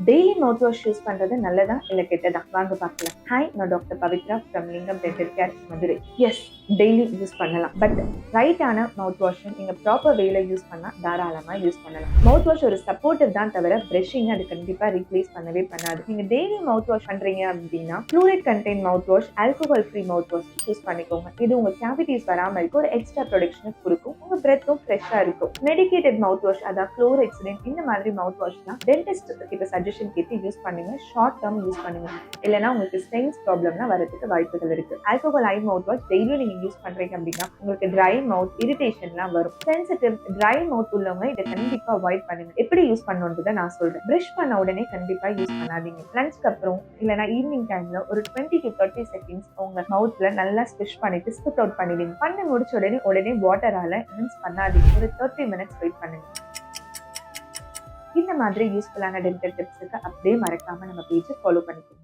Daily mouth wash use பண்றது நல்லதா இல்ல கெட்டதா? வாங்க பார்க்கலாம். ஹாய், நான் doctor Pavithra from Lingam dental care, Madurai. Yes, daily use பண்ணலாம். பட் ரைட்டான மவுத் வாஷ் நீங்க ப்ராப்பர் வேல யூஸ் பண்ணா தாராளமா யூஸ் பண்ணலாம். மவுத் வாஷ் ஒரு சப்போர்ட்டிவ் தான் தவிர பிரஷிங் அது கண்டிப்பா ரீப்ளேஸ் பண்ணவே பண்ணாது. நீங்க டெய்லி மவுத் வாஷ் பண்றீங்க அப்படின்னா fluoride contain mouth wash, alcohol free mouth wash choose பண்ணிக்கோங்க. இது உங்க கேவிட்டிஸ் வராம இருக்க ஒரு எக்ஸ்ட்ரா ப்ரொடக்ஷன் கொடுக்கும். உங்க பிரெத்தும் ஃப்ரெஷ்ஷா இருக்கும். மெடிக்கேட்டட் மவுத் வாஷ், அதாவது ஃப்ளோரெக்சிடென்ட், இந்த மாதிரி மவுத் வாஷ்லாம் டென்டிஸ்ட் கிட்ட சஜஷன் கேட்டு யூஸ் பண்ணுங்க. ஷார்ட் டேர்ம் யூஸ் பண்ணுங்க. இல்லைன்னா உங்களுக்கு ஸ்டெயின்ஸ் ப்ராப்ளம்லாம் வரதுக்கு வாய்ப்புகள் இருக்கு. ஆல்கோஹால் ஐ மவுத் வாஷ் டெய்லியும் நீங்க யூஸ் பண்றீங்க அப்படின்னா உங்களுக்கு ட்ரை மவுத் இரிட்டேஷன்லாம் வரும். சென்சிட்டிவ் ட்ரை மவுத் உள்ளவங்க இதை கண்டிப்பா அவாய்ட் பண்ணுங்க. எப்படி யூஸ் பண்ணணுன்றதை நான் சொல்றேன். பிரஷ் பண்ண உடனே கண்டிப்பா யூஸ் பண்ணாதீங்க. லஞ்ச்க்கு அப்புறம் இல்லைன்னா ஈவினிங் டைம்ல ஒரு 20 to 30 செகண்ட்ஸ் உங்க மவுத்ல நல்லா ஸ்விஷ் பண்ணிட்டு ஸ்பிட் அவுட் பண்ணிடுங்க. பண்ணி முடிச்ச உடனே வாட்டரால ரின்ஸ் பண்ணாதீங்க. ஒரு 30 minutes வெயிட் பண்ணுங்க. இந்த மாதிரி யூஸ்ஃபுல்லான டென்டல் டிப்ஸுக்கு அப்படியே மறக்காம நம்ம பேஜை ஃபாலோ பண்ணிக்கோங்க.